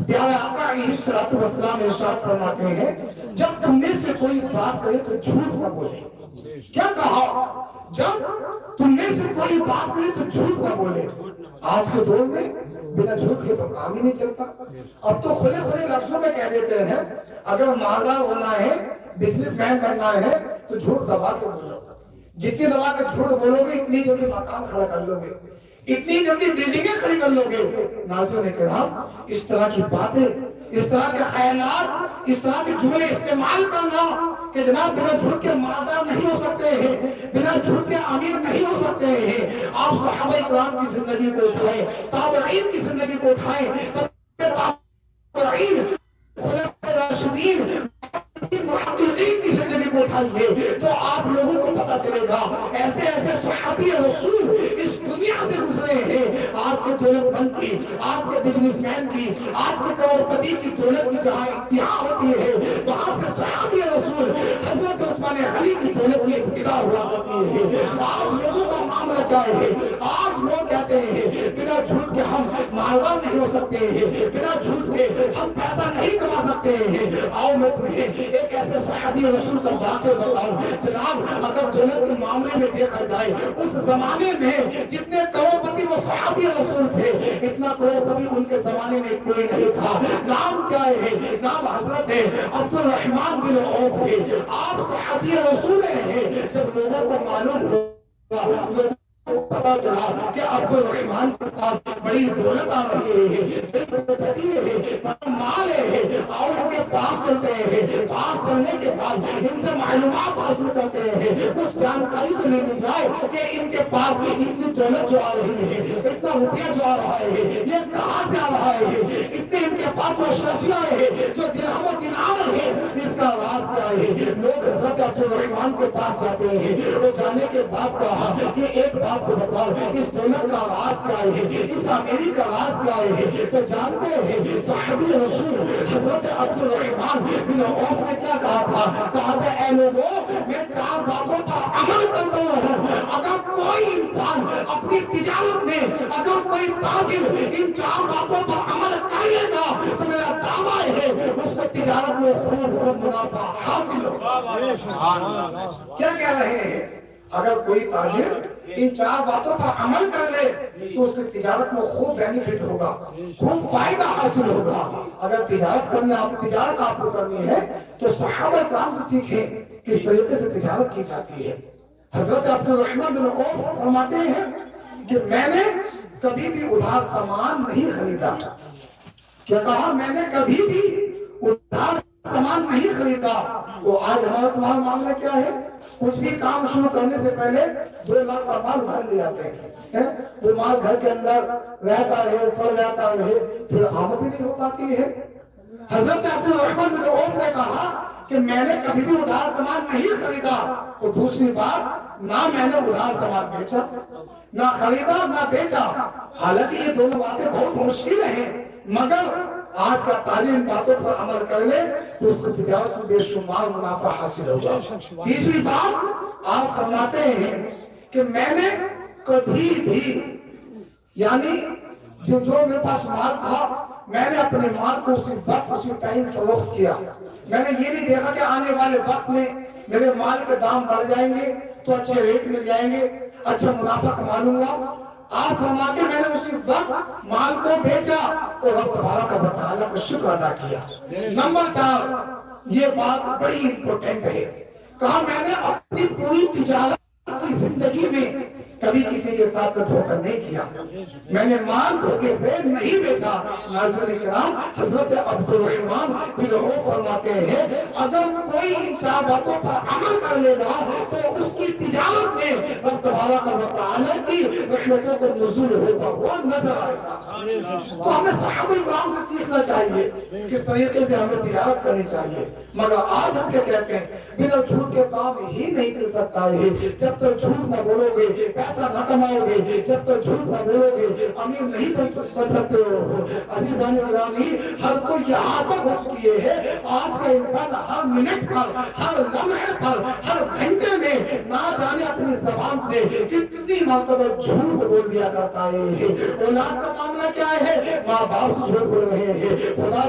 پیارے آقا علیہ الصلوۃ والسلام ارشاد فرماتے ہیں جب تم میں سے کوئی بات کرے تو جھوٹ نہ بولے. کیا کہا؟ جب تم میں سے کوئی بات کرے تو جھوٹ نہ بولے. آج کے دور میں بنا جھوٹ کے تو کام ہی نہیں چلتا. اب تو کھلے کھلے لفظوں میں کہہ دیتے ہیں اگر مالدار ہونا ہے, بزنس مین بننا ہے تو جھوٹ دبا کے بولو. جتنی دبا کے جھوٹ بولو گے اتنی جلدی مکان کھڑا کر لو گے, اتنی جلدی بلڈنگیں کھڑی کر لو گے. ناظرین کرام, اس طرح کی باتیں, اس طرح کے خیالات, اس طرح کے جملے استعمال کرنا کہ جناب بنا جھوٹ کے مالدار نہیں ہو سکتے ہیں, بنا جھوٹ کے امیر نہیں ہو سکتے ہیں. آپ صحابہ کرام کی زندگی کو اٹھائیں, تابعین کی زندگی کو اٹھائیں, تابعین, خلفائے راشدین, محققین کی زندگی کو اٹھائیے تو آپ لوگوں کو پتا چلے گا ایسے ایسے صحابی رسول اس دنیا سے گزرے ہیں. آج کے دولت مند کی, آج کے بزنس مین کی, آج کے کروڑپتی کی دولت کی جہاں انتہا ہوتی ہے وہاں سے صحابی رسول حضرت عثمان غنی کی دولت کی ابتدا ہوا کرتی ہے. آج لوگوں کا معاملہ کیا ہے؟ آج لوگ کہتے ہیں بنا جھوٹ کے ہم مالدار نہیں ہو سکتے ہیں, بنا جھوٹ کے ہم پیسہ نہیں کما سکتے ہیں. آؤ میں تمہیں ایک ایسے صحابی رسول کا واقعہ بتاؤں. جناب اگر دولت کے معاملے میں دیکھا جائے اس زمانے میں جتنے کروڑپتی وہ صحابی رسول تھے اتنا کروڑپتی ان کے زمانے میں کوئی نہیں تھا. نام کیا ہے؟ نام حضرت عبد الرحمن بن عوف ہے. آپ صحابی رسول ہیں. جب لوگوں کو معلوم ہوا, لوگوں کو پتا چلا کہ عبد الرحمن کے پاس بڑی دولت آ رہی ہے, بڑا مال ہے, اور ان کے پاس چلتے ہیں. پاس چلنے کے بعد ان سے معلومات حاصل کرتے ہیں, اس جانکاری کو لینے جائے کہ ان کے پاس اتنی دولت جو آ رہی ہے, اتنا روپیہ جو آ رہا ہے, یہ کہاں سے آ رہا ہے, اتنے ان کے پاس جو اشرفیاں ہیں, جو درہم و دینار ہے, اس کا راز کیا ہے. لوگ حضرت عبد الرحمن کے پاس جاتے ہیں. وہ جانے کے بعد کہا کہ ایک بات کو بتاؤ, اس دولت کا راز کیا ہے, اس امیر کا راز کیا ہے. تو جانتے ہیں صحابی رسول حضرت عبد الرحمن بن عوف نے کیا کہا تھا؟ کہا تھا اے لوگوں, میں 4 باتوں پر عمل کرتا ہوں. اگر کوئی انسان اپنی تجارت میں, اگر کوئی تاجر ان 4 باتوں پر عمل کر لے گا تو میرا دعویٰ ہے اس کو تجارت میں خوب منافع حاصل ہوگا. کیا کہہ رہے ہیں؟ اگر کوئی تاجر ان 4 باتوں پر عمل کر لے تو اس کی تجارت میں خوب بینیفٹ ہوگا, خوب فائدہ حاصل ہوگا. اگر تجارت آپ کو کرنی ہے تو صحابہ کرام سے سیکھیں کس طریقے سے تجارت کی جاتی ہے. حضرت عبد الرحمن بن عوف فرماتے ہیں کہ میں نے کبھی بھی ادھار سامان نہیں خریدا. کیا کہا؟ میں نے کبھی بھی ادھار سامان نہیں خریدا. وہ آج ہمارا تمہارا معاملہ کیا ہے؟ کچھ بھی کام شروع کرنے سے پہلے 2 لاکھ کا مال گھر لے آتے ہیں. وہ مال گھر کے اندر رہتا ہے, سڑ جاتا ہے, پھر آمد بھی نہیں ہو پاتی ہے. حضرت عبد الرحمن بن عوف نے کہا کہ میں نے کبھی بھی ادھار سامان نہیں خریدا. اور دوسری بات, نہ میں نے ادھار سامان بیچا, نہ خریدا نہ بیچا. حالانکہ یہ دونوں باتیں بہت مشکل ہیں, مگر آج کا تاجر ان باتوں پر عمل کر لے تو اس کو تجارت میں بے شمار منافع حاصل ہوگا. تیسری بات آپ فرماتے ہیں کہ میں نے کبھی بھی, یعنی جو میرے پاس مال تھا میں نے اپنے مال کو اسی ٹائم فروخت کیا. میں نے یہ نہیں دیکھا کہ آنے والے وقت میں میرے مال کے دام بڑھ جائیں گے تو اچھے ریٹ مل جائیں گے, اچھا منافع کما لوں گا. آپ فرماتے میں نے اسی وقت مال کو بیچا اور رب تبارک و تعالیٰ کا شکر ادا کیا. نمبر 4, یہ بات بڑی امپورٹنٹ ہے. کہا میں نے اپنی پوری تجارت کی زندگی میں کبھی کسی کے ساتھ دھوکہ نہیں کیا. میں نے مال دھوکے سے نہیں بیچا. ناظرین کرام, حضرت عبد الرحمن بن عوف فرماتے ہیں اگر کوئی ان 4 باتوں پر عمل کر لے گا تو اس کی تجارت میں رب تبارک و تعالیٰ کی رحمتوں کو نزول ہوتا ہوا نظر آئے گا. تو ہمیں صحابہ کرام سے سیکھنا چاہیے کس طریقے سے ہمیں تجارت کرنی چاہیے. مگر آج ہم کیا کہتے ہیں, بنا جھوٹ کے کام ہی نہیں چل سکتا ہے. جب تک جھوٹ نہ بولو گے پیسہ نہ کماؤ گے, جب تک جھوٹ نہ بولو گے امیر نہیں بن سکتے ہو. عزیزان گرامی, ہر تو یہاں تک ہو چکی ہے آج کا انسان ہر منٹ پر, ہر لمحے پر, ہر گھنٹے میں نہ جانے اپنی زبان سے کتنی مرتبہ جھوٹ بول دیا کرتا ہے. اولاد کا معاملہ کیا ہے؟ ماں باپ سے جھوٹ بول رہے ہیں, خدا